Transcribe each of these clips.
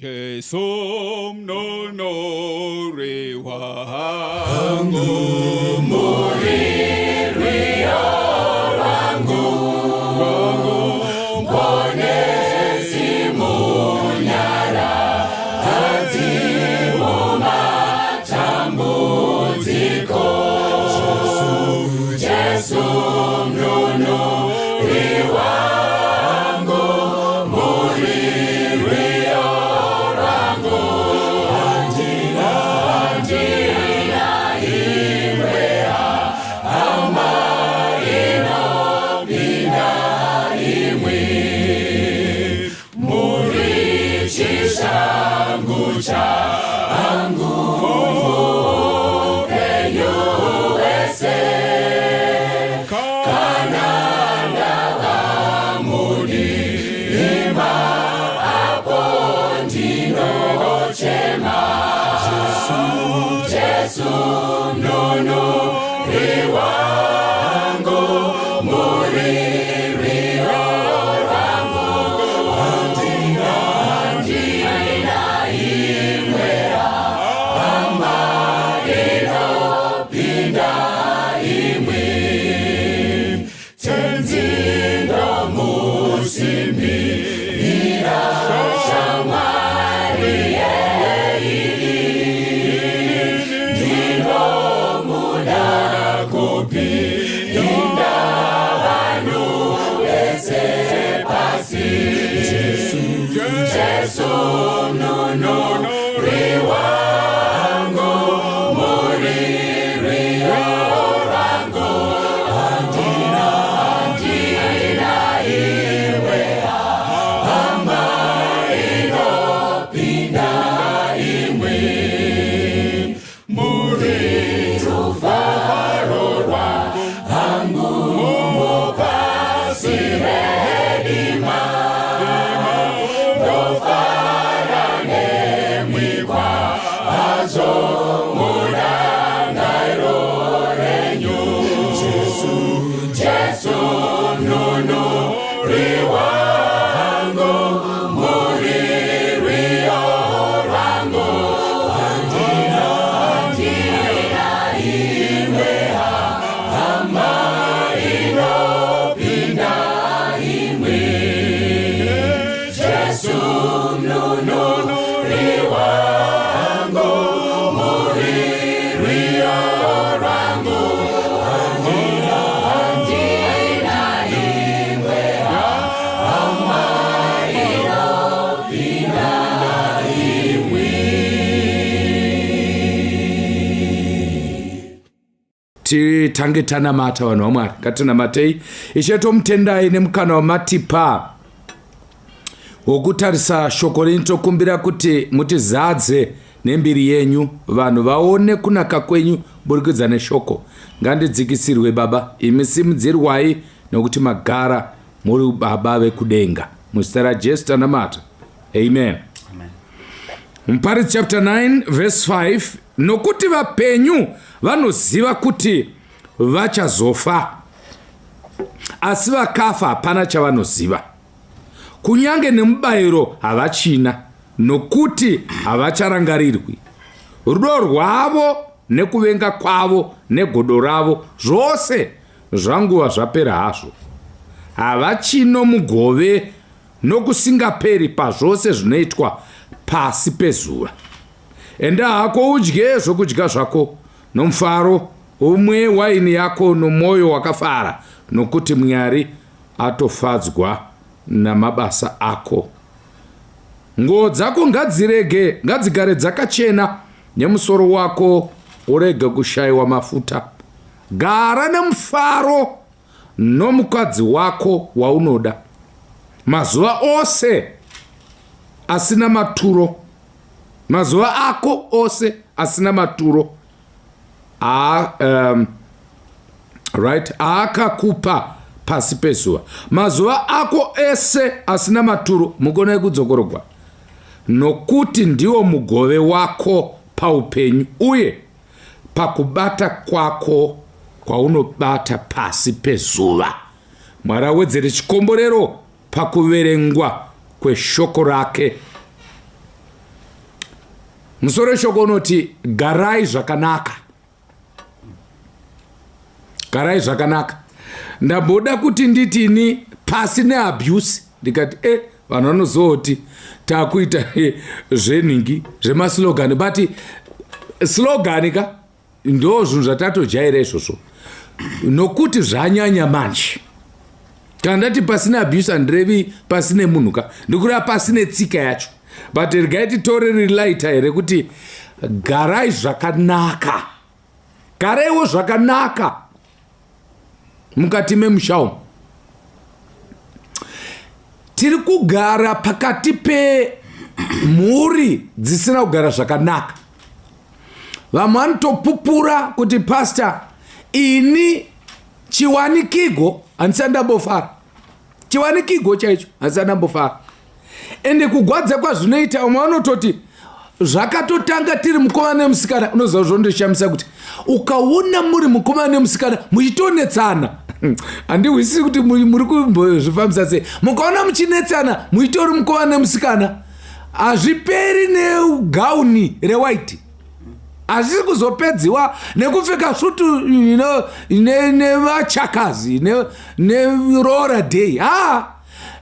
Jesu mnonore wangu, muririo wangu, mbonezi munyara, tazimu matambuziko. Jesu mnonore wangu, muririo wangu, andina imwea, ama inopinda imwi, murichishangu changu penyu wese, kananda vamudi ima apo ndinochema. Jesu mnonore wangu, muririo wangu, andina imwea, ama inopinda imwi, tenzindo musimbi ira shamwari yeili, ndino muda kupinda vanhu vese pasi. Jesu mnonore wangu, muririo wangu, andina imwea, ama inopinda imwi, muritufaro rwangu mupasi redima, ndofara nemwikwa azo mudangairo renyu. Jesu mnonore wangu, muririo wangu, andina imwea, ama inopinda imwi. Jesu mnonore wangu, muririo wangu, andina imwea, ama inopinda imwi. Titange tanamata vanhu vaMwari, ngatinamatei. Ishe tomutendai nemukana wamatipa wokutarisa shoko renyu. Tokumbira kuti mutizadze nembiri yenyu, vanhu vaone kunaka kwenyu burikidza neshoko. Ngandidzikisirwe Baba, imi simudzirwai nokuti magara muri Baba vekudenga. Muzita raJesu tanamata, amen. Muparidzi chapter 9 verse 5, nokuti vapenyu vanoziva kuti vachazofa, asi vakafa hapana chavanoziva. Kunyange nemubayiro havachina, nokuti havacharangarirwi. Rudo rwavo nekuvenga kwavo negodo ravo zvose zvanguva zvapera hazvo. Havachino mugove nokusingaperi pazvose zvinoitwa pasi pezuva. Enda hako udye zvokudya zvako nomufaro, umwe waini yako nomwoyo wakafara, nokuti Mwari atofadzwa namabasa ako. Nguo dzako ngadzigare dzakachena, nemusoro wako urege kushayiwa mafuta. Gara nemufaro nomukadzi wako waunoda mazuva ose asina maturo, mazuva ako ose asina maturo aakakupa pasi pezuva. Mazuva ako ese asina maturo mugone kudzokorogwa, nokuti ndiwo mugove wako paupenyu uye pakubata kwako kwaunobata pasi pezuva. Mwari awedzere chikomborero pakuverengwa kweshoko rake musoro shoko unoti garai zvakanaka. Garai zvakanaka. Ndamboda kuti nditini pasi neabuse ndikati vanhu vanozoti takuita zvenhingi zvemaslogani, but slogani ka ndo zvinhu zvatatojaira izvozvo nokuti zvanyanya manje. Kana ndati pasine abuse handirevi pasine munhu ka, ndikureva pasine tsika yacho, but regai titore relaita here kuti garai zvakanaka. Garaiwo zvakanaka mukati memusha umu. Tiri kugara pakati pemhuri dzisina kugara zvakanaka. Vamwe vanotopupura kuti pastor, ini chiwanikigo handisandambofara. Chiwanikigo chaicho handisandambofara. Ende kugwadza kwazvinoita umwe vanototi zvakatotanga tiri mukomana nemusikana. Unoziva zvondoshamisa kuti ukaona muri mukomana nemusikana muchitonetsana, handihwisisi kuti muri kumbozvifambisa sei. Mukaona muchinetsana muchitori mukomana nemusikana, hazviperi negauni rewaiti, hazvisi kuzopedziwa nekupfeka svutu nevachakazi nerora day.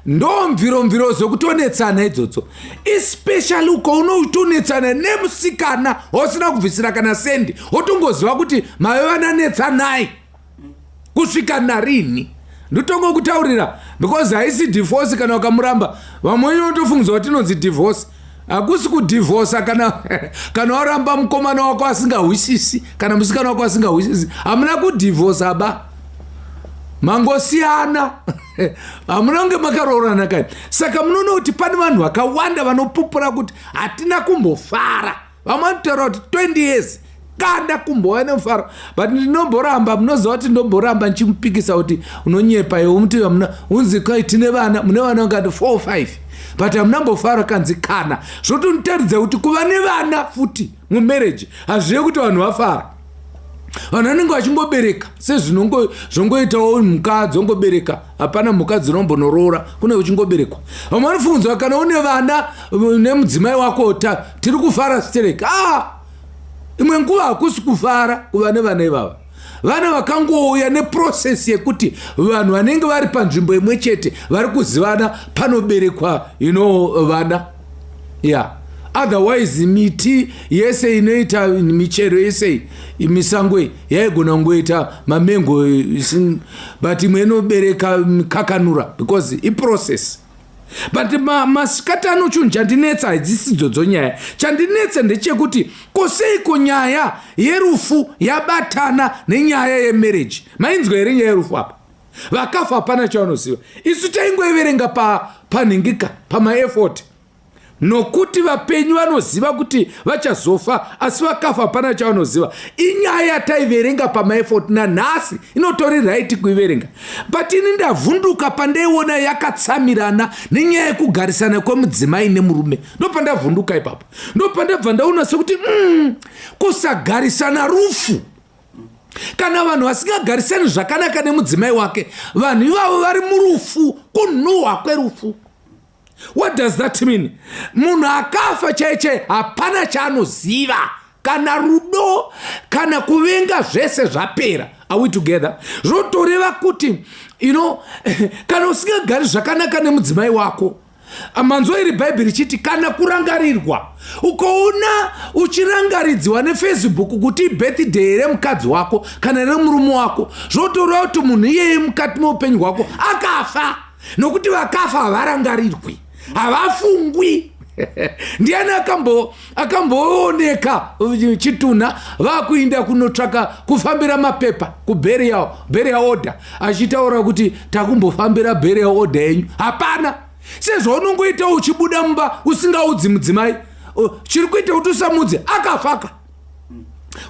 Ndo mviro zokutonetsana idzodzo, especially ukaona utonetsana nemusikana usina kubvisira kana sendi, wotongoziva kuti mave vananetsanai kusvika narini. Ndotongo kutaurira because haisi divorce kana ukamuramba. Vamwe vanotofungidzwa kuti inonzi divorce. Hakusi kudivorce kana waramba mukomana wako asingahwisisi kana musikana wako asingahwisisi. Hamuna kudivorce aba, mangosiyana. Hamunonge makaroorana kani. Saka munoona kuti pane vanhu vakawanda vanopupura kuti hatina kumbofara. Vamwe vanotaura kuti 20 years kanda kumbova nemufaro, but ndinomboramba. Munoziva kuti ndomboramba nchimupikisa kuti unonyepa iwe muti unzi kai tine vana, mune vana ungati 4 or 5, but hamunambofara kanzi kana. Zvotonitaridza kuti kuva nevana futi mumarriage hazviye kuti vanhu vafara. Vanhu vanenge vachingobereka sezvinongoitawo mhuka dzongobereka. Hapana mhuka dzinombonoroora, kune uchingoberekwa. Vamwe vanofungidzwa kana une vana nemudzimai wako tiri kufara stereki. Imwe nguva hakusi kufara kuva nevana ivava. Vana vakangouya neprocess yekuti vanhu vanenge vari panzvimbo imwe chete vari kuzivana panoberekwa vana. Otherwise miti yese inoita michero yese misango yaigona kungoita mamengo, but imwe inobereka kakanura because iprocess. But masikatano chinhu chandinetsa hadzisidzo dzonyaya. Chandinetsa ndechekuti koseiko nyaya yerufu yabatana nenyaya yemarriage. Mainzwa here nyaya yerufu apa? Vakafa hapana chavanoziva. Isu taingoiverenga panhingika pamaeffort, nokuti vapenyu vanoziva kuti vachazofa, asi vakafa hapana chavanoziva. Inyaya yataiverenga pamaeffort nanhasi inotori right kuiverenga. But ini ndavhunduka pandaiona yakatsamirana nenyaya yekugarisana kwemudzimai nemurume. Ndopandavhunduka ipapo. Ndopandabva ndaona sekuti kusagarisana rufu. Kana vanhu vasingagarisani zvakanaka nemudzimai wake, vanhu ivavo vari murufu, kunhuhwa kwerufu. What does that mean? Munhu akafa chaiche hapana chaanoziva. Kana rudo kana kuvenga zvese zvapera. Are we together? Zvotoreva kuti kana usingagari zvakanaka nemudzimai wako, manzwa iri bhaibheri chiti kana kurangarirwa, ukaona uchirangaridziwa neFacebook kuti birthday remukadzi wako kana nemurume wako, zvotoreva kuti munhu iyeye mukati meupenyu hwako akafa. Nokuti vakafa havarangarirwi, havafungwi. Ndiani akambooneka chitunha vakuinda kunotsvaka kufambira mapepa kuburial order, achitaura kuti takumbofambira burial order yenyu. Hapana. Sezvo unongoita uchibuda mumba usingaudzi mudzimai, chiri kuita kuti usamudze akafaka.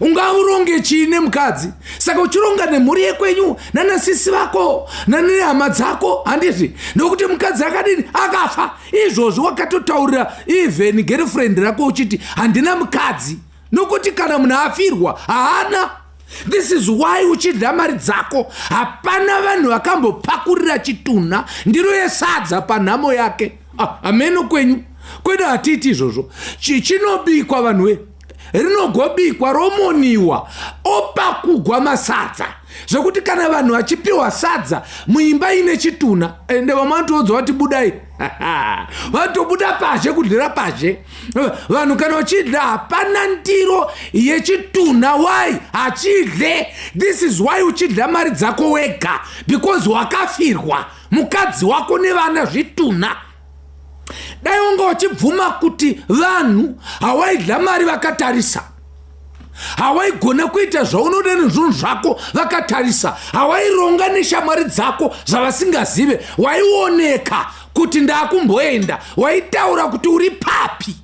Ungauronge chine mukadzi. Saka uchironga nemhuri yekwenyu nanasisi vako nanehama dzako, handizvi? Nokuti mukadzi akadini akafa. Izvozvo wakatotaurira even girlfriend rako uchiti handina mukadzi, nokuti kana munhu afirwa haana. This is why uchidya mari dzako hapana vanhu vakambopakurira chitunha ndiro yesadza panhamo yake. Ameno kwenyu kwedu hatiti izvozvo. Chinobikwa vanhuwe, rinogobikwa romoniwa opakugwa masadza zvokuti kana vanhu vachipiwa sadza muimba ine chituna ende vamatoudza vati budai vatobuda pazhe kudlira pazhe. Vanhu kana vachidla hapana ndiro yechituna. Why hachidle? This is why uchidla mari dzako wega, because wakafirwa mukadzi wako nevana zvituna. Dai unga wachibvuma kuti vanhu hawaidla mari vakatarisa, hawaigona kuita zvaunoda nezvinhu zvako vakatarisa, hawaironga neshamwari dzako zvavasingazive, waioneka kuti ndakumboenda, waitaura kuti uri papi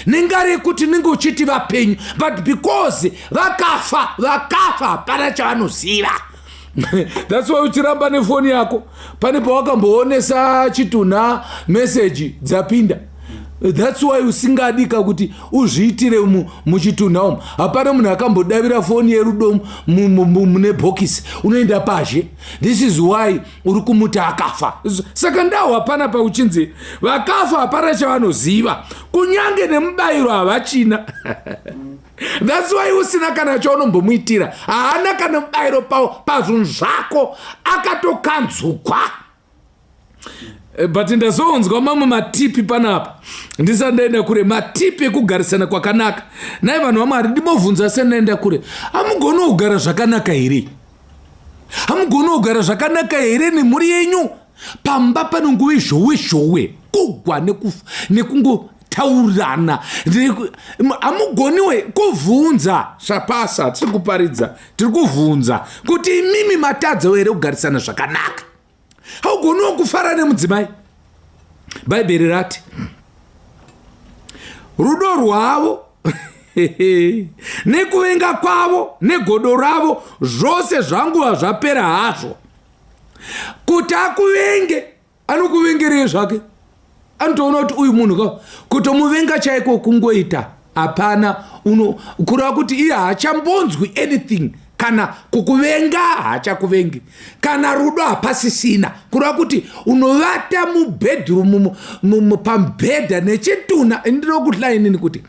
nengari yekuti ninge uchiti vapenyu, but because vakafa hapana chavanoziva. That's why uchiramba nefoni yako pane pawakamboonesa chituna message dzapinda. That's why usingadika kuti uzviitire muchituna umu. Hapana munhu akambodavira foni yerudo mune bhokisi unoenda pazhe. This is why uri kumuti akafa. Saka ndau hapana pauchinzi vakafa hapana chavanoziva, kunyange nemubayiro havachina. That's why usina kana chaunombomuitira, haana kana mubayiro pazvinhu zvako, akatokanzukwa. But ndazonzwa mamwe matipi panapa ndisandaenda kure, matipi ekugarisana kwakanaka. Nai vanhu vamwari ndimobvunza senaenda kure, hamugona kugara zvakanaka here? Hamugona kugara zvakanaka here nemhuri yenyu? Pamba panonguve zhowe kugwa nekungotaurirana. Hamugoniwe kuvhunza zvapasa. Tiri kuparidza, tiri kuvhunza kuti imimi matadza here kugarisana zvakanaka. Haugoniwo kufara nemudzimai. Bhaibheri rati rudo rwavo nekuvenga kwavo negodo ravo zvose zvanguva zvapera hazvo. Kuti akuvenge anokuvengerei zvake, anotoona kuti uyu munhu kutomuvenga chaiko kungoita hapana. Kureva kuti iye haachambonzwi anything. Kana kukuvenga hachakuvengi, kana rudo hapasisina. Kureva kuti unovata mubedroom pambhedha nechituna. Ndinokuhla inini kuti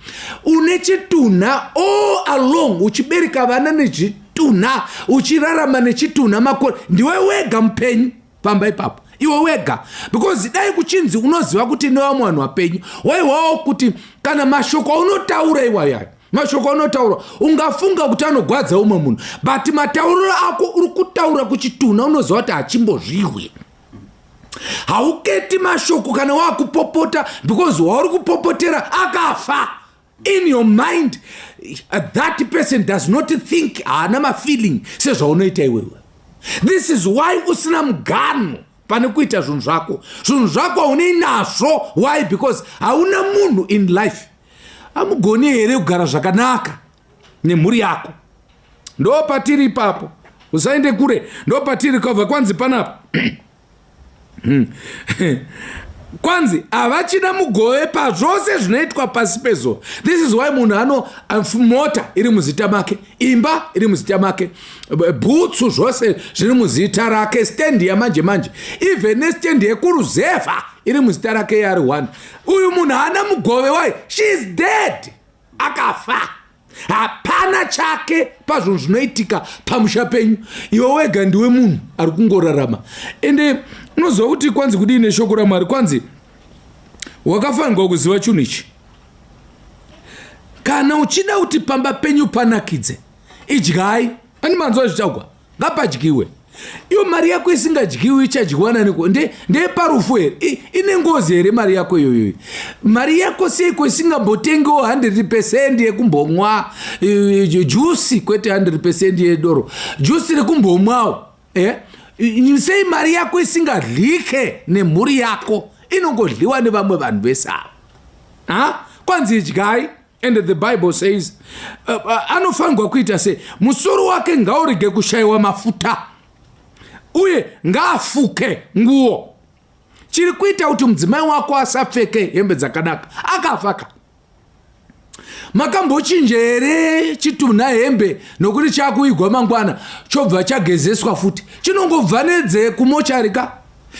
une chituna all along, uchibereka vana nechituna, uchirarama nechituna makore, ndiwe wega mupenyu pamba ipapo, iwe wega. Because dai kuchinzi unoziva kuti nevamwe vanhu vapenyu, waiwawo kuti kana mashoko unotaura iwayo, mashoko unotaura ungafunga kuti anogwadza umwe munhu, but matauriro ako uri kutaura kuchituna unoziva kuti hachimbozvirwi. Hauketi mashoko kana wakupopota, because wauri kupopotera akafa. In your mind, that person does not think, haana mafeeling sezvaunoita iwewe. This is why usina mugano pane kuita zvinhu zvako. Zvinhu zvako haunei nazvo. Why? Because hauna munhu in life. Hamugoni here kugara zvakanaka nemhuri yako. Ndo patiri ipapo, usaende kure. Ndo patiri kabva kwanzi panapa kwanzi havachina mugove pazvose zvinoitwa pasi pezuva. This is why munhu mota iri muzita make, imba iri muzita make, bhutsu zvose zviri muzita rake, stendi yamanje manje, even nestendi yekuruzevha iri muzita rake yari 1. Uyu munhu haana mugove. Why? She is dead. Akafa. Hapana chake pazvinhu zvinoitika pamusha penyu. Iwe wega ndiwe munhu ari kungorarama. Ende unoziva kuti kwanzi kudii shoko raMwari, kwanzi wakafanirwa kuziva chinhu ichi. Kana uchida kuti pamba penyu panakidze, idyai. Ani manzwa zvichagwa, ngapadyiwe. Iyo mari yako isingadyiwi ichadyiwa naniko? Ndeparufu here? Ine ngozi here mari yako iyoyo? Mari yako seiko isingambotengewo 100% yekumbomwa juice, kwete 100% yedoro, juice rekumbomwawo. Sei mari yako isingadlike nemhuri yako, inongodliwa nevamwe vanhu vesava? Kwanzi idyai. And the Bible says anofanirwa kuita se musoro wake ngaurege kushayiwa mafuta, uye ngaafuke nguo. Chiri kuita kuti mudzimai wako asapfeke hembe dzakanaka akafaka. Makambochinja here chituna hembe nokuti chakuigwa mangwana chobva chagezeswa futi? Chinongobva nedze kumochari ka?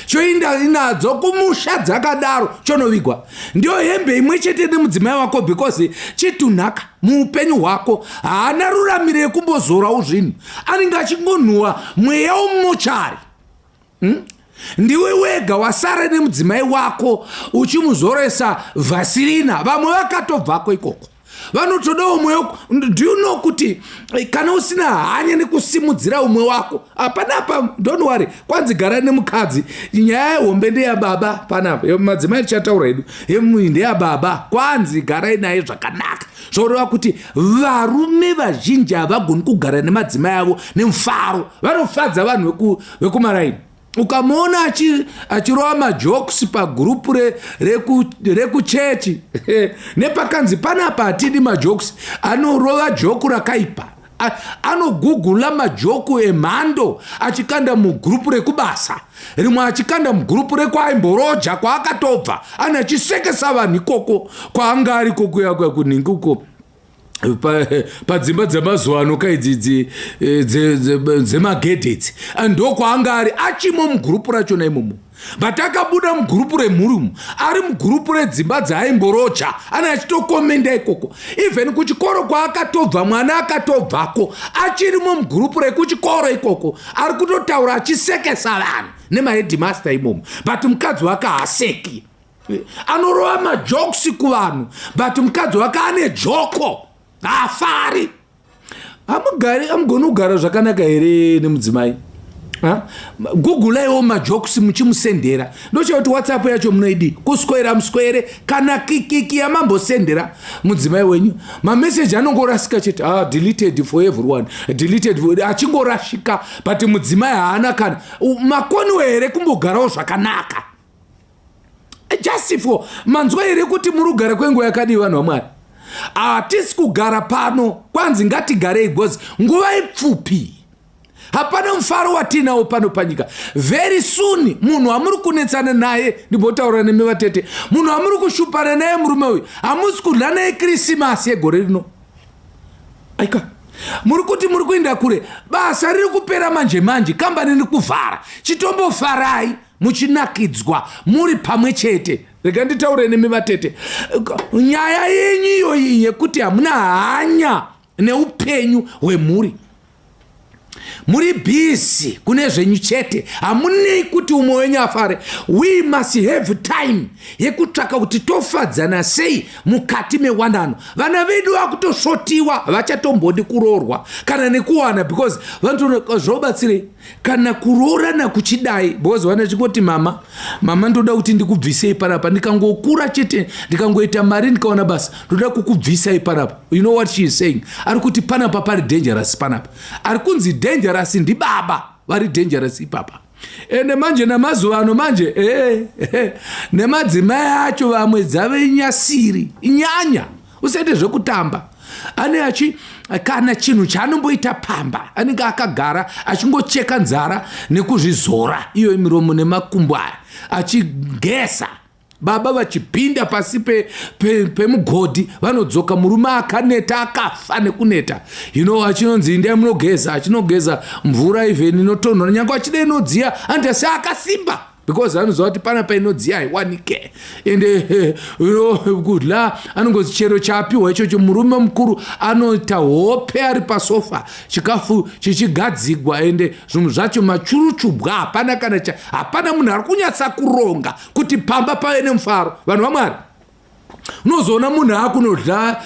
choinda inadzo kumusha dzakadaro chonovigwa. Ndio hembe imwe chete nemudzimai wako because chitunhaka muupenyu hwako haana ruramire kumbozorawo zvinhu, anenge achingonhuwa mweya womumochari. Ndiwe wega wasara nemudzimai wako uchimuzoresa vasirina, vamwe vakatobvako ikoko vanotoda umwe wako. Do you know kuti kana usina hanya nekusimudzira umwe wako panapa, don't worry, kwanzi gara nemukadzi, nyaya yehombe ndeyababa panapa, madzimai tichataura hedu, ndeyababa, kwanzi garai naye zvakanaka. Zvoreva kuti varume vazhinji havagoni kugara nemadzimai avo nemufaro, vanofadza vanhu vekumaraini. Ukamona achirova majokes pagrupu rekuchechi nepakanzi panapa hatidi majokes, anorova joku rakaipa, anogugula majoku emhando achikanda mugrupu rekubasa, rimwe achikanda mugrupu rekwaaimboroja kwaakatobva, ani achisekesa vanhu ikoko kwaangari kokuya kuningi uko padzimba dzemazuva ano kaidzi dzemagedhetsi, ndokwaangari achimo mugrupu rachona imomo. But akabuda mugrupu remhurumu, ari mugrupu redzimba dzaaimborota, ani achitokomenda ikoko. Even kuchikoro kwaakatobva, mwana akatobvako achirimo mugrupu rekuchikoro ikoko, ari kutotaura achisekesa vanhu nemahedmaster imomo. But mukadzi wake haaseki, anorova majokes kuvanhu, but mukadzi wake ane joko afari. Amugoni kugara zvakanaka here nemudzimai? Googlaiwo majokes muchimusendera. Ndochava kuti WhatsApp yacho munoidi kuswera muswere kana kikiki yamambosendera mudzimai wenyu, mameseji anongorasika chete, deleted for everyone, deleted for, achingorashika. But mudzimai haana kana makoniwe here kumbogarawo zvakanaka. Just for manzwa here kuti muri kugara kwenguva yakadii vanhu vaMwari? Hatisi kugara pano kwanzi ngatigarei gozi nguva ipfupi. Hapana mufaro watinawo pano panyika. Very soon munhu amuri kunetsana naye, ndimbotaura nemi vatete, munhu amuri kushupana naye murume uyu hamusi kudla naye Krisimasi yegore rino. Aika muri kuti muri kuenda kure, basa riri kupera manje, kambani riri kuvhara, chitombofarai muchinakidzwa muri pamwe chete. Rega nditaure nemi vatete, nyaya yenyu iyoyi yekuti hamuna hanya neupenyu hwemhuri, muri busy kune zvenyu chete, hamunei kuti umwe wenyu afare. We must have time yekutsvaka kuti tofadzana sei mukati mewanano. Vana vedu vakutosvotiwa, vachatombodi kuroorwa kana nekuwana, because vanozvobatsirei kana kuroorana kuchidai, because vana chingoti mama ndoda kuti ndikubvisei panapa, ndikangokura chete ndikangoita mari ndikaona basa ndoda kukubvisai panapa. You know what she is saying? Ari kuti panapa pari dangerous panapa. Ari kunzi dangerous ndi baba vari dangerous ipapa. Ende manje namazuva ano manje nemadzimai acho vamwe dzave nyasiri inyanya, usaite zvekutamba. Ane kana chinhu chaanomboita pamba, anenge akagara achingocheka nzara nekuzvizora iyo miromo nemakumbo aya achigesa. Baba vachipinda pasi pemugodhi vanodzoka, murume akaneta akafa nekuneta. You know, achinonzi ndai munogeza, achinogeza mvura even inotonhora, nyange achida inodziya andasi akasimba, because anoziva kuti panapa inodziya haiwanike. Ende kudla anongozi chero chapiwa ichocho, murume mukuru anoita hope ari pasofa, chikafu chichigadzigwa, ende zvinhu zvacho machuruchubwa, hapana munhu ari kunyatsa kuronga kuti pamba pave nemufaro. Vanhu vaMwari, unozoona munhu akunodla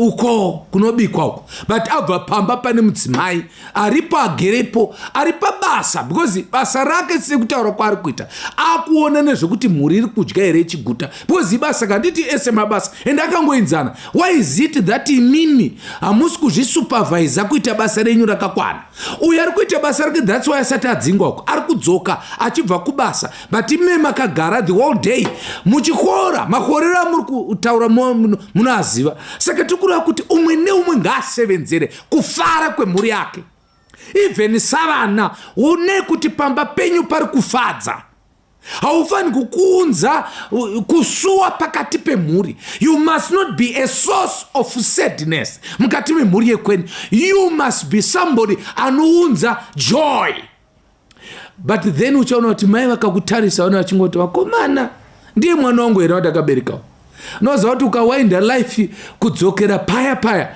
uko kunobikwa uko, but abva pamba pane mudzimai aripo agerepo, ari pabasa, because basa rake sekutaura kwaari kuita akuona nezvekuti mhuri iri kudya here chiguta, because ibasa kanditi ese mabasa ende akangoenzana. Why is it that imimi hamusi kuzvisupervisa kuita basa renyu rakakwana? Uyu ari kuita basa rake, that's why asati adzingwa uko, ari kudzoka achibva kubasa, but ime makagara the whole day muchikora, makorero amuri kutaura munoaziva. Saka tikureva kuti umwe neumwe ngaasevenzere kufara kwemhuri yake. Even savana une kuti pamba penyu pari kufadza, haufani kukuunza kusuwa pakati pemhuri. You must not be a source of sadness mukati memhuri yekwenyu. You must be somebody anounza joy. but then uchaona kuti mai vakakutarisa wana vachingoti vakomana ndiye mwana wangu here watakaberekawo. Unoziva kuti ukawinda life kudzokera paya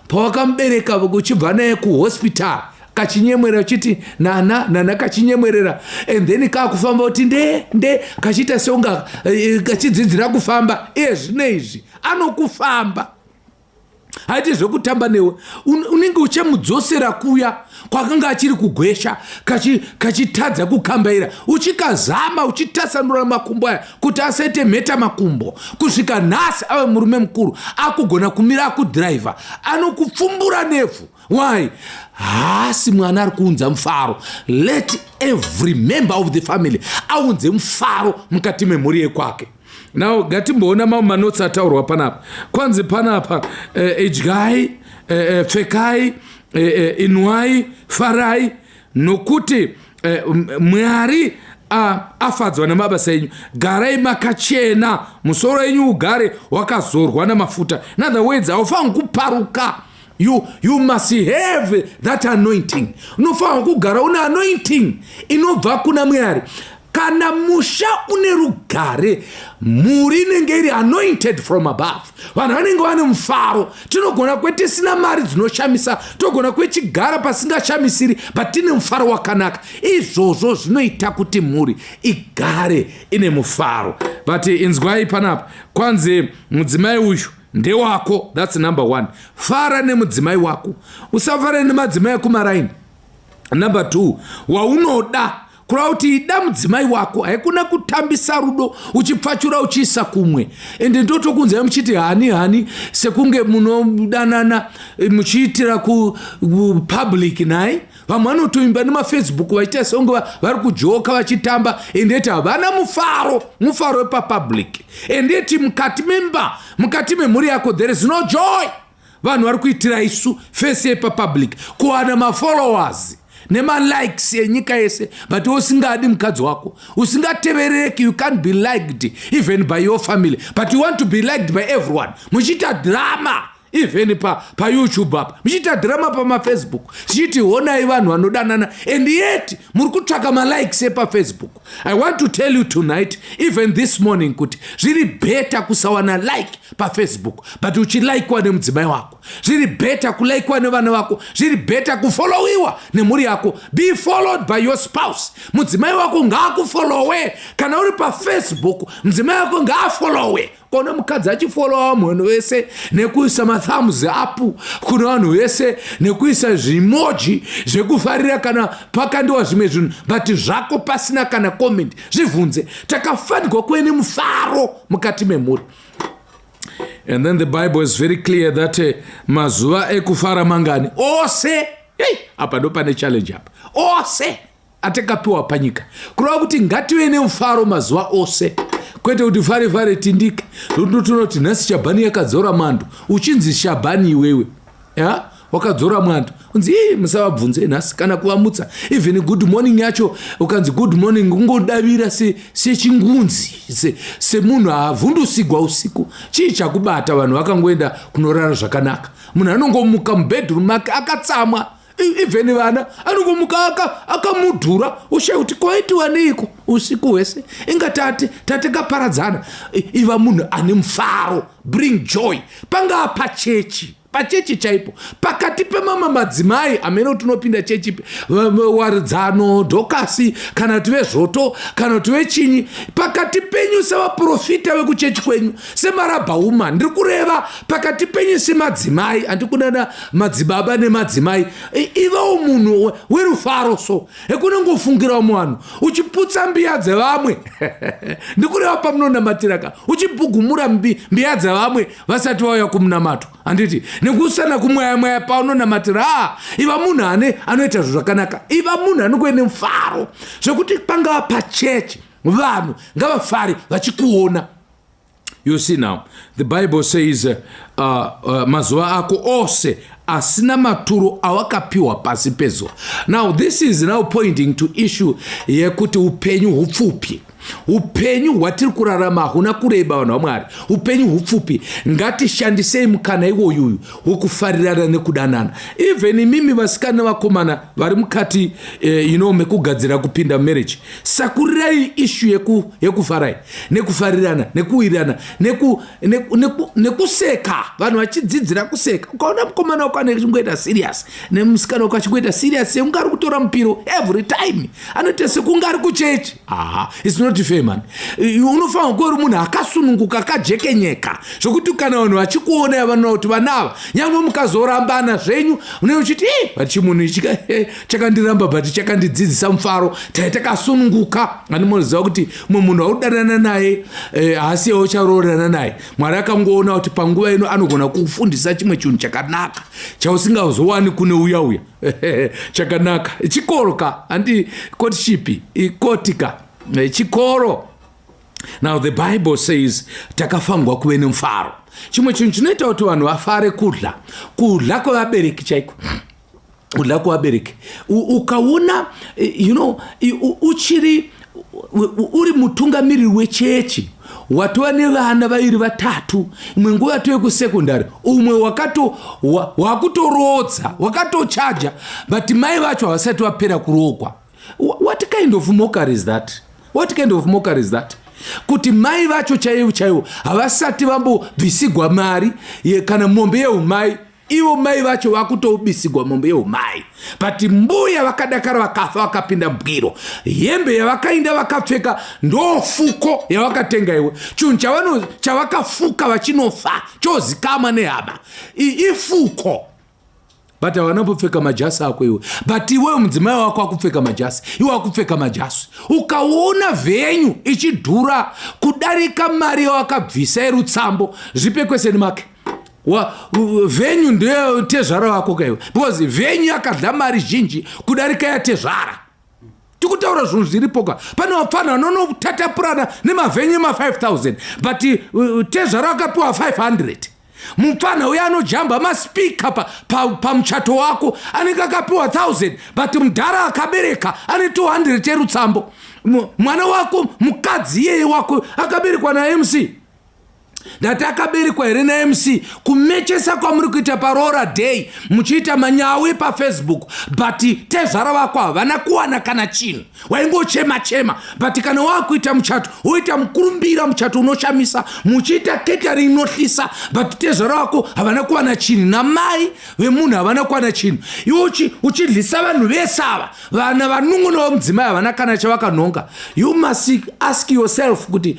pawakamubereka uchibva naye kuhospital kachinyemwerera uchiti nana kachinyemwerera, and then kakufamba kuti nde kachiita seunga kachidzidzira kufamba. Zvino izvi anokufamba, haiti zvekutamba newe. Unenge uchamudzosera kuya kwakanga achiri kugwesha kachitadza kukambaira, uchikazama uchitasanura makumbo aya kuti asaite mheta makumbo, kusvika nhasi ave murume mukuru akugona kumira akudhiraivha, anokupfumbura nevhu. Why? Hasi mwana ari kuunza mufaro. Let every member of the family aunze mufaro mukati memhuri yekwake. Now gatimboona mamwe manotsi ataurwa panapa. Kwanzi panapa idyai, pfekai, inwai, farai, nokuti Mwari afadzwa namabasa enyu. Garai makachena, musoro enyu ugare wakazorwa namafuta. In other words, haufaniri kuparuka. You must have that anointing. Unofanira kugara una anointing inobva kuna Mwari. Kana musha une rugare, muri inenge iri anointed from above. Vanhu vanenge vane mufaro. Tinogona kuve tisina mari dzinoshamisa, tinogona kuve chigara pasingashamisiri, but tine mufaro wakanaka. Izvozvo zvinoita kuti mhuri igare ine mufaro. But inzwai panapa, kwanzi mudzimai uyu ndewako, that's number 1. Fara nemudzimai wako, usafara nemadzimai kumaraini. Number 2, waunoda kurava kuti ida mudzimai wako, haikuna kutambisa rudo uchipfachura uchiisa kumwe. Ende ndotokunzai muchiti hani sekunge munodanana muchiitira public nai. Vamwe vanotoimba nemafacebook vachiita sekunge vari kujoka vachitamba, endeti havana mufaro wepapublic. Endeti mukati memhuri yako there is no joy. Vanhu vari kuitira isu face yepapublic kuwana mafollowers nema-likes enyika yese, but usingadi mukadzi wako, usingatevereki. You can't be liked even by your family, but you want to be liked by everyone. Muchita drama even pa YouTube apa, muchita drama pa Facebook, sichiti honai vanhu vanodanana, and yet muri kutsvaka ma-likes epa Facebook. I want to tell you tonight, even this morning, kuti zviri better kusawana like pa Facebook, but uchilaikiwa nemudzimai wako. Zviri better kulaikiwa nevana vako. Zviri better kufollowiwa nemhuri yako. Be followed by your spouse. Mudzimai wako ngaakufollowe. Kana uri pa Facebook, mudzimai wako ngaafollowe. Kona mukadzi achifollowa munhu wese nekuisa mathumbs up kuna vanhu vese nekuisa zvimoji zvekufarira kana pakandiwa zvimwe zvinhu, but zvako pasina kana comment. Zvibvunze, takafanirwa kuve nemufaro mukati memhuri. And then the Bible is very clear that mazuva ekufara mangani ose, apa ndo pane challenge apa, ose atakapiwa panyika, kureva kuti ngative nemufaro mazuva ose, kwete kuti fare tindike. Tunoti nhasi Shabhani yakadzora mando, uchinzi Shabhani iwewe wakadzora mando, unzi musavabvunze nhasi kana kuvamutsa. Even good morning yacho ukanzi good morning ungodavira sechingunzi, semunhu avhundusigwa usiku. Chii chakubata? Vanhu vakangoenda kunorara zvakanaka. Munhu anongomuka mubedroom make akatsamwa. Even vana anongomuka akamudhura, ushe kuti kwaitiwa neiko usiku hwese. Inga tatekaparadzana. Iva munhu ane mufaro, bring joy. Panga pachechi chaipo, pakati pemama madzimai amene tunopinda chechi, waridzano, dhokasi, kana tive zvoto, kana tive chinyi, pakati penyu sevaprofita vekuchechi kwenyu, semarabhauma, ndiri kureva pakati penyu semadzimai, handikunana madzibaba nemadzimai, ivawo munhu werufaro. So ekunongofungirawo muvanhu uchiputsa mbiya dzevamwe ndiri kureva pamunonamatira, uchibhugumura mbiya dzevamwe vasati vauya kumunamato. Handiti nekusana kumwaya paunonamatira, iva munhu anoita zvakanaka, iva munhu anokuenda mufaro, zvekuti pangava pachechi vanhu ngavafari vachikuona. You see now, the Bible says mazuva ako ose asina maturo awakapiwa pasi pezuva. Now this is now pointing to issue yekuti upenyu hupfupi. upenyu hwatiri kurarama huna kureba vanhu vaMwari, upenyu hupfupi. Ngatishandisei mukana iwoyu wokufarirana nekudanana. Even imimi vasikana nevakomana vari mukati mekugadzira kupinda marriage, sakurirai issue yekufarai nekufarirana nekuwirirana nekuseka, vanhu vachidzidzira kuseka. Ukaona mukomana wako anechingoita serious nemusikana wako achingoita serious sekunge ari kutora mupiro every time, anoita sekunge ari kuchechi. It's not fair, man. Unofanira kuva uri munhu akasununguka akajekenyeka zvokuti kana vanhu vachikuona vanoona kuti vanava nyangwe mukazorambana zvenyu unenge uchiti bati chimunhu ichi chakandiramba bati chakandidzidzisa mufaro, takasununguka. Anomuziva kuti mumwe munhu waudanana naye haasi ucharoorana naye. Mwari akangoona kuti panguva ino anogona kufundisa chimwe chinhu chakanaka chausingazowani kune uya chakanaka. Chikoro ka handi courtship ikotika chikoro. Now the Bible says takafangwa kuve nemufaro. Chimwe chinhu chinoita kuti vanhu vafare kudla kwevabereki chaiko, kudla kwevabereki. Ukaona uchiri uri mutungamiriri wechechi, watova nevana vaviri vatatu, imwe nguva watove kusekondari, umwe wakutorodza wakatochaja, but mai vacho havasati vapera kurogwa. What kind of mockery is that? What kind of mockery is that? Kuti mai vacho chaivo havasati vambobisigwa mari kana mombe yeumai, ivo mai vacho vakutobisigwa mombe yeumai. But mbuya vakadakara vakafa vakapinda mbwiro, hembe yavakainda vakapfeka ndofuko yavakatenga iwe, chinhu chavakafuka vachinofa chozikama nehama ifuko. But havanambopfeka majasi ako iwe, but iwe mudzimai wako akupfeka majasi, iwe akupfeka majasi. Ukaona venyu ichidhura kudarika mari yawakabvisa yerutsambo, zvipe kweseni make venyu ndiyo tezvara wako kaiwe, because venyu yakadla mari zhinji kudarika yatezvara. Tikutaura zvinhu zviripoka. Pane vapfana vanonotatapurana nemavhenyu ma5000 but tezvara wakapiwa 500. Mupfana uya anojamba maspika pamuchato wako anenge akapiwa 1000 but mudhara akabereka ane 200 yerutsambo. Mwana wako mukadzi yeye wako akaberekwa naMC. Ndati akaberekwa here naMC kumechesa kwamuri kuita paroora day muchiita manyawi paFacebook, but tezvara vako havana kuwana kana chinhu, waingochema but kana wakuita muchato woita mukurumbira, muchato unoshamisa, muchiita catering inohlisa, but tezvara vako havana kuwana chinhu, namai vemunhu havana kuwana chinhu. Iwe uchidlisa vanhu vesava, vana vanun'una vomudzimai havana kana chavakanhonga. You must ask yourself kuti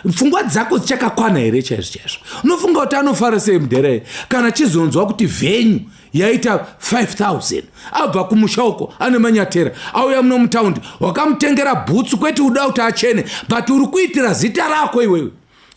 pfungwa dzako dzichakakwana here chaizvo. Unofunga kuti anofara sei mudhere kana chizonzwa kuti venyu yaita 5000, abva kumusha uko ane manyatera, auya muno mutaundi wakamutengera bhutsu kwete uda kuti achene, but uri kuitira zita rako iwewe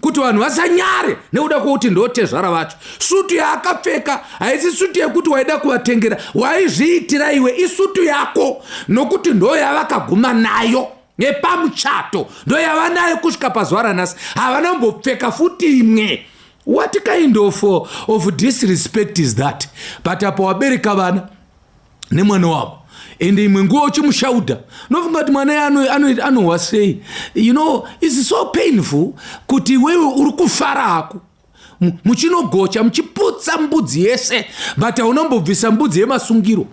kuti vanhu vasanyare nekuda kwokuti ndotezvara vacho. Sutu yaakapfeka haisi sutu yekuti waida kuvatengera, waizviitira iwe isutu yako nokuti ndo yavakaguma nayo nepamuchato, ndo yavanayo kusvika pazuva ranhasi, havanambopfeka futi imwe. What kind of disrespect is that? But apo wabereka vana nemwana wavo ende imwe nguva uchimushaudha, unofunga kuti mwana anohwa sei? It's so painful kuti wewe uri kufara hako muchinogocha muchiputsa mbudzi yese but haunambobvisa mbudzi yemasungiro.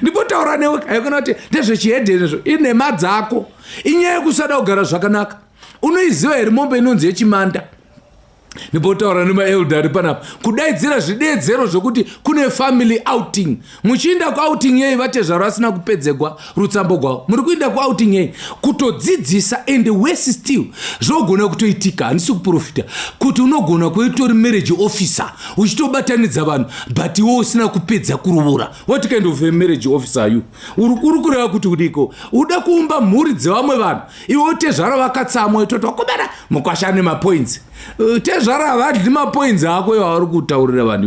Ndipotaura newe kana kuti ndezvechihedhenezvo inhema dzako, inyaya yekusada kugara zvakanaka. Unoiziva here mombe inonzi yechimanda? Ndipotaura nemaeldari panapa kudaidzira zvidedzero zvokuti kune family outing. Muchiinda kuouting yei vatezvaro vasina kupedzegwa rutsambo rwavo, muri kuinda kuouting yei kutodzidzisa, and worse still zvogona kutoitika, handisi kuprofita, kuti unogona kuitori marriage officer uchitobatanidza vanhu but iwe usina kupedza kurovora. What kind of a marriage officer are you? Uri kureva kuti udiko uda kuumba mhuri dzevamwe vanhu, iwe tezvaro vakatsamwa itoti wakomana mukwasha nemapoints. Tezvara havadli mapoints ako iwavari kutaurira vanhu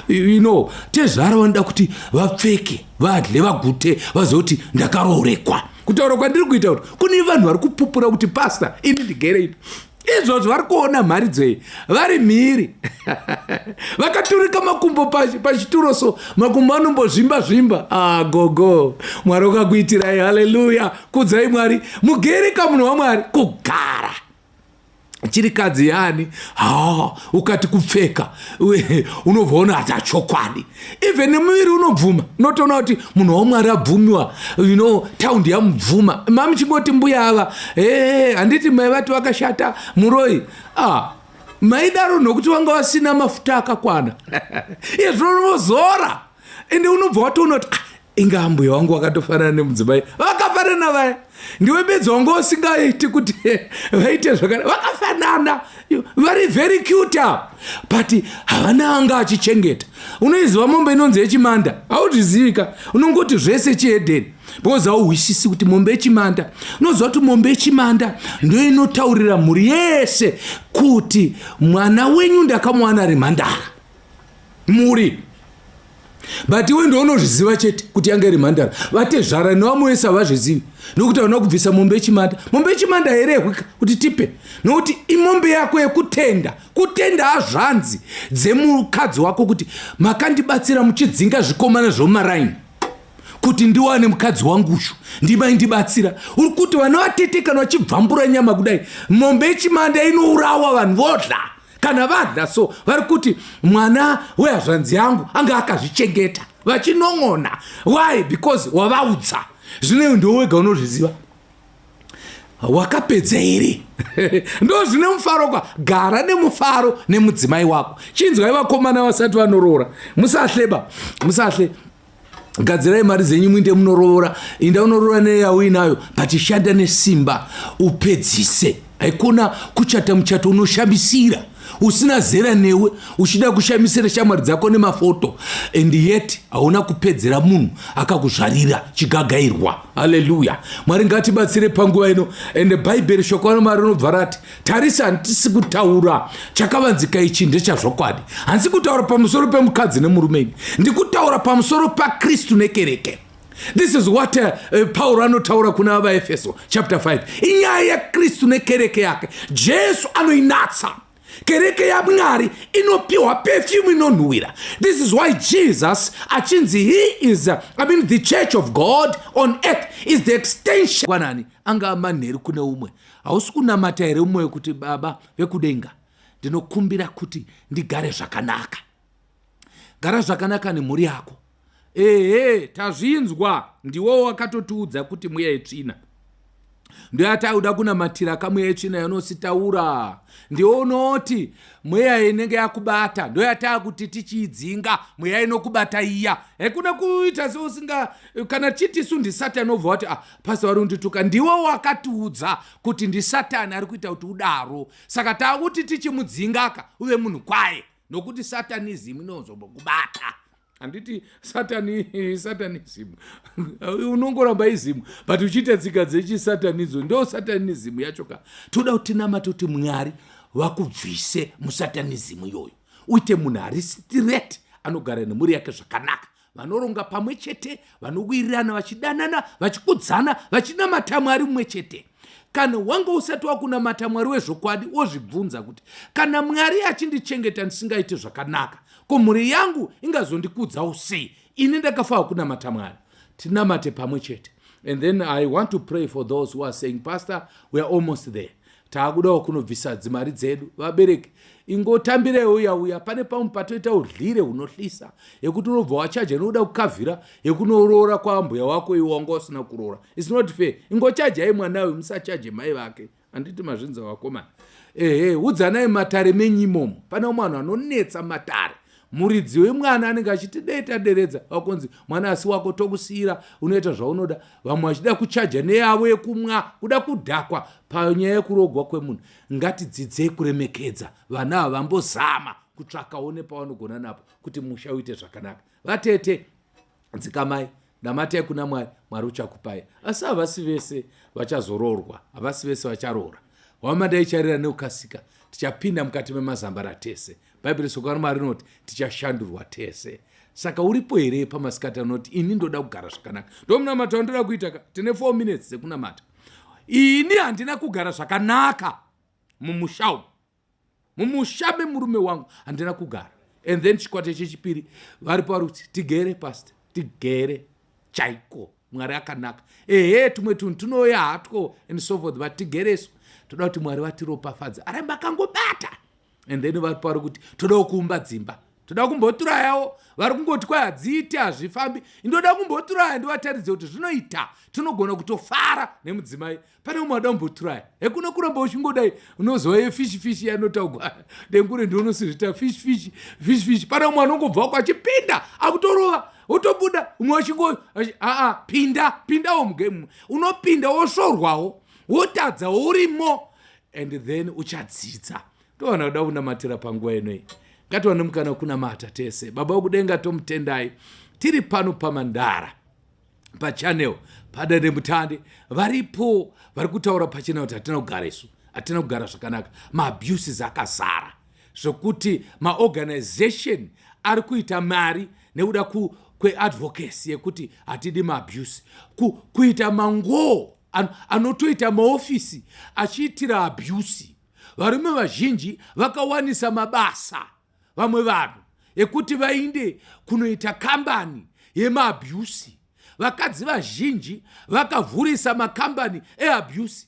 iwowo. Tezvara vanoda kuti vapfeke, vadle, vagute, vazoti ndakarorekwa. Kutaura kwandiri kuita kuti kune vanhu vari kupupura kuti pastor ini ndigere ino, izvozvo vari kuona mhari dzei vari mhiri vakaturika makumbo pachituro so makumbo anombozvimba gogo. Mwari wakakuitirai, haleluya, kudzai Mwari. Mugere kamunhu waMwari kugara chirikadzi yani ukati kupfeka unobvaona hata chokwadi, even nemuviri unobvuma. Unotoona kuti munhu waMwari abvumiwa, taundi yamubvuma. Mami chingoti mbuya ava handiti mai vati vakashata muroi, maidaro nokuti wanga wasina mafuta akakwana izvonozora ende unobva watoona kuti inga mbuya wangu wakatofanana nemudzimai, vakafanana vaya. Ndiwe bedzi wangu usingaiti kuti vaite zvakanaka, vakafanana, vari very cute but havana anga achichengeta. Unoiziva mombe inonzi yechimanda? Hauzvizivika, unongoti zvese chihedheni because hauhwisisi kuti mombe yechimanda. Unoziva kuti mombe yechimanda ndio inotaurira mhuri yese kuti mwana wenyu ndakamuwana ari mhandara muri. But iwe ndio unozviziva chete kuti yanga iri mhandara. Vatezvara nevamuesa havazvizivi nokuti havana kubvisa mombe yechimanda. Mombe yechimanda herehwika kuti tipe, nokuti imombe yako yekutenda. Kutenda hazvanzi dzemukadzi wako kuti makandibatsira muchidzinga zvikomana zvomaraini kuti ndiwane mukadzi wangushu, ndibatsira. Uri kuti vana vatete kana vachibvambura nyama kudai, mombe yechimanda inourawa vanhu vodla kana vadla. So vari kuti mwana wehazvanzi yangu anga akazvichengeta vachinong'ona. Why? Because wavaudza. Zvino ndio wega unozviziva. Wakapedza here ndo zvine mufaro kwa gara nemufaro nemudzimai wako. Chinzwai vakomana vasati vanoroora, musahle gadzirai mari dzenyu muinde munoroora. Inda unoroora neyauinayo but shanda nesimba upedzise. Haikuna kuchata muchato unoshambisira usina zera newe, uchida kushamisira shamwari dzako nemafoto, and yet hauna kupedzera munhu akakuzvarira chigagairwa. Haleluya. Mwari ngatibatsire panguva ino. And Bhaibheri shoko raMwari rinobva rati, tarisa, handisi kutaura chakavanzika ichi ndechazvokwadi. Handisi kutaura pamusoro pemukadzi nemurume, ndikutaura pamusoro paKristu nekereke. This is what Paul anotaura kuna vaEfeso chapter 5. Inyaya yaKristu nekereke yake. Jesu anoinatsa. Kereke ya Mwari inopiwa perfume inonhuhwira. This is why Jesus achinzi he is the church of God on earth is the extension. Kwanani anga manheri kune umwe. Hausi kunamata here umwe kuti Baba vekudenga, ndinokumbira kuti ndigare zvakanaka. Gara zvakanaka nemhuri yako. Tazvinzwa, ndiwo wakatotiudza kuti mweya yetsvina. Ndio atauda kunamatira kamweya yetsvina yanositaura. Ndio unoti mweya inenge yakubata, ndio yatakuti tichidzinga mweya inokubata iya. Kuna kuita seusinga kana chitisu ndi Satani obva wati pastor vari kundituka. Ndiwo wakatiudza kuti ndi Satani ari kuita kuti udaro. Saka takuti tichimudzingaka uve munhu kwaye, nokuti Satanism inozobokubata. Handiti satanism unongoramba izimu but uchiita tsika dzechisatanizo ndo satanism yacho ka. Toda kuti namata kuti Mwari wakubvise musatanism yoyo, uite munhu ari straight, anogara nemhuri yake zvakanaka, vanoronga pamwe chete, vanowirirana vachidanana, vachikudzana, vachinamata Mwari mumwe chete. Kana wanga usati wakunamata Mwari wezvokwadi, wozvibvunza kuti kana Mwari achindichengeta ndisingaite zvakanaka, ko mhuri yangu ingazondikudzawo sei? Ini ndakafa kunamata Mwari. Tinamate pamwe chete. And then I want to pray for those who are saying, Pastor, we are almost there. Taakudawo kunobvisa dzimari dzedu. Vabereki, ingotambirewo uya pane pamwe patoita udlire unohlisa, yekuti unobva wachaja nokuda kukavhira, yekunorora kwambuya wako iwe wanga usina kuroora. It's not fair. Ingochajai mwanawe, musachaje mai vake. Handiti mazvinza vakomana. Udzanai matare menyu imomo. Pane mwana anonetsa matare. Muridzi wemwana anenge achitideredza wakonzi mwana asi wako tokusiyira, unoita zvaunoda. Vamwe vachida kuchaja neyavo yekumwa, kuda kudhakwa panyaya yekurogwa kwemunhu. Ngatidzidzei kuremekedza vana ava, vambozama kutsvakawo nepavanogona napo kuti musha uite zvakanaka. Vatete, dzikamai, namatai kuna Mwari, Mwari uchakupai. Asi havasi vese vachazororwa, havasi vese vacharoora. Hwamanda icharira neukasika, tichapinda mukati memazambara tese. Bhaibheri shoko raMwari rinoti tichashandurwa tese. Saka uripo here pamasikati anoti ini ndoda kugara zvakanaka? Ndomunamata wandoda kuita ka? Tine 4 minutes dzekunamata. Ini handina kugara zvakanaka. mumushame murume wangu handina kugara. And then chikwata chechipiri varipo vari kuti tigere pastor, tigere chaiko, Mwari akanaka, tumwe tunhu tunoya hatwo and so forth, but tigeresu toda kuti Mwari vatiropafadza, aramba akangobata. And then varipo vari kuti toda kuumba dzimba, toda kumboturayawo, vari kungoti kwai hadziiti hazvifambi, indoda kumboturaya ndivataridze kuti zvinoita, tinogona kutofara nemudzimai. Pane umwe wada kumboturaya, hekuno kuramba uchingodai unozova fishi yanotaugwa dengure ndionosizvita fishi. Pane umwe anongobva kwachipinda akutorova utobuda, umwe wachingo pindawo mugemu, unopinda wosvorwawo wotadza urimo, and then uchadzidza. Ndovana kuda kunamatira panguva inoi. Ngatiwane mukana kunamata tese. Baba wekudenga tomutendai, tiri pano paMandara pachannel padandemutande, varipo vari kutaura pachena kuti hatina kugara zvakanaka, maabuses akazara zvokuti maorganization ari kuita mari nekuda kweadvocacy yekuti hatidi maabuse, kuita mango anotoita maofisi achiitira abuse. Varume vazhinji vakawanisa mabasa vamwe vanhu ekuti vainde kunoita kambani yemaabuse. Vakadzi vazhinji vakavhurisa makambani eabuse.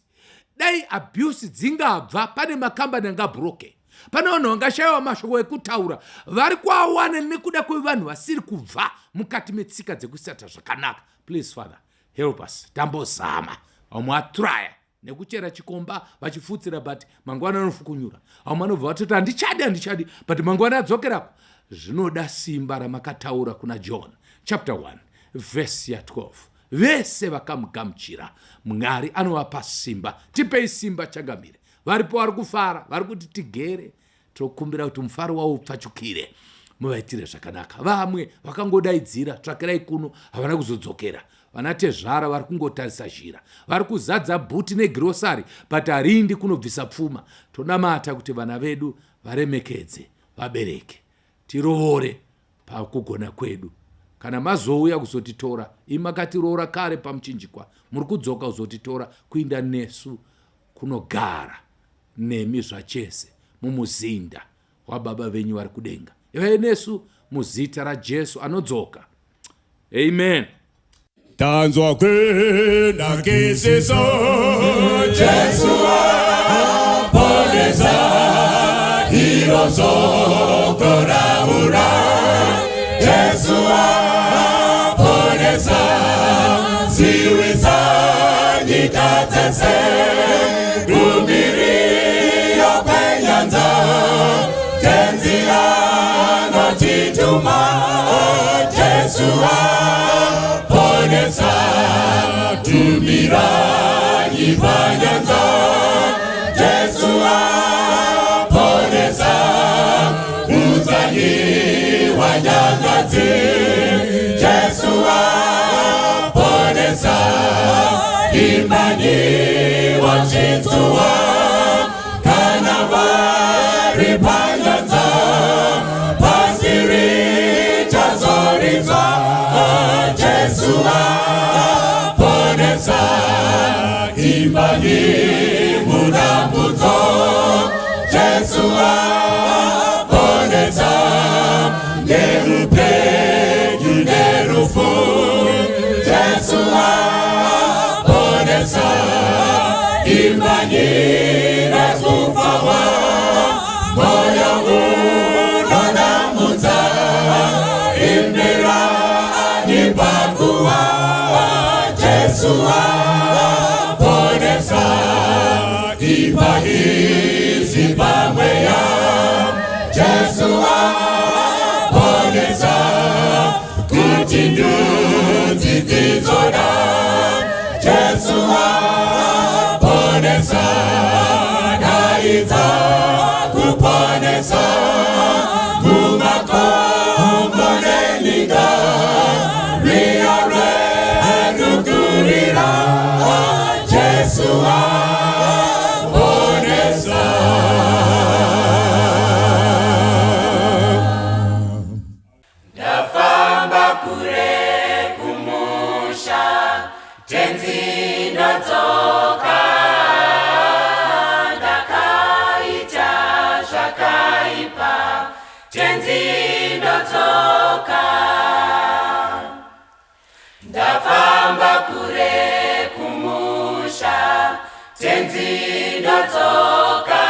Dai abuse dzingabva, pane makambani angabroke, pane vanhu vangashayiwa mashoko ekutaura, vari kuawana nekuda kwevanhu vasiri kubva mukati metsika dzekusata zvakanaka. Please Father, help us. Tambozama, vamwe aturaya nekuchera chikomba vachifutsira, but mangwana anofukunyura. Vamwe vanobva vatoti handichadi, but mangwana adzokerako. Zvinoda simba ramakataura kuna John chapter 1 verse ya 12. Vese vakamugamuchira Mwari anovapa simba. Tipei simba chagamire. Varipo vari kufara, vari kuti tigere, tokumbira kuti mufaro wavo upfachukire, muvaitire zvakanaka. Vamwe vakangodaidzira, tsvakirai kuno, havana kuzodzokera. Vanatezvara vari kungotarisa zhira, vari kuzadza bhuti negrosari, but harindi kunobvisa pfuma. Tonamata kuti vana vedu varemekedze vabereke, tiroore pakugona kwedu. Kana mazouya kuzotitora, imakatiroora kare pamuchinjikwa, muri kudzoka kuzotitora kuinda nesu kunogara nemi zvachese mumuzinda wababa venyu vari kudenga. Ivai nesu muzita raJesu anodzoka. Amen. Tanzwa kwenda kisiso Jesu aponesa hilo soko raura. Jesu aponesa ziwisa nyitatese kumirio kwenyanza tenzi anotituma. Jesu aponesa tumira nyipanyanza. Jesu aponesa uzanyi wanyangazi. Jesu aponesa imani wachitsuwa kana vari panyanza pasiri chazorizwa. Jesu aponesa imani mudambudzo. Jesu aponesa nerupenyu nerufu. Jesu aponesa imani nekufawa moyo unonamudza imbira nipakuwa. Jesu aponesa imani zipamweya. tenzi ndodzoka. Ndafamba kure kumusha, tenzi ndodzoka.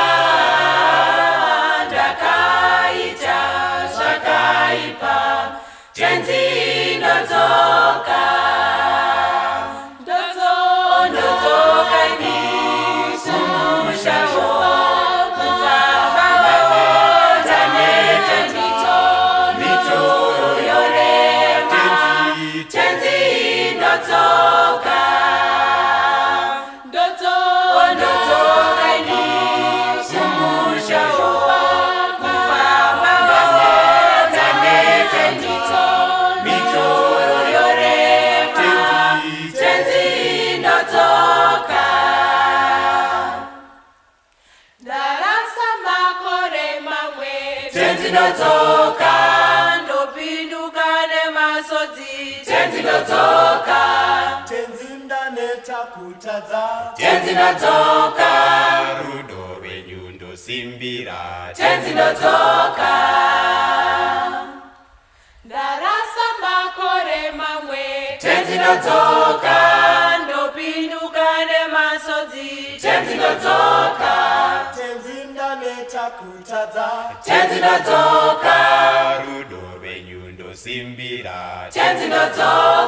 Ndakaita zvakaipa, tenzi ndodzoka. Ndodzoka ini kumusha ndodzoka, ndopinduka nemasodzi. Tenzi ndodzoka, tenzi ndaneta kutadza. Tenzi ndodzoka, rudo rwenyu ndosimbira. Tenzi ndodzoka, ndarasa makore mamwe. Tenzi ndodzoka, ndopinduka nemasodzi. Tenzi ndodzoka, tenzi ndaneta kutadza. tenzi ndodzoka, rudo rwenyu ndosimbira. tenzi ndodzoka.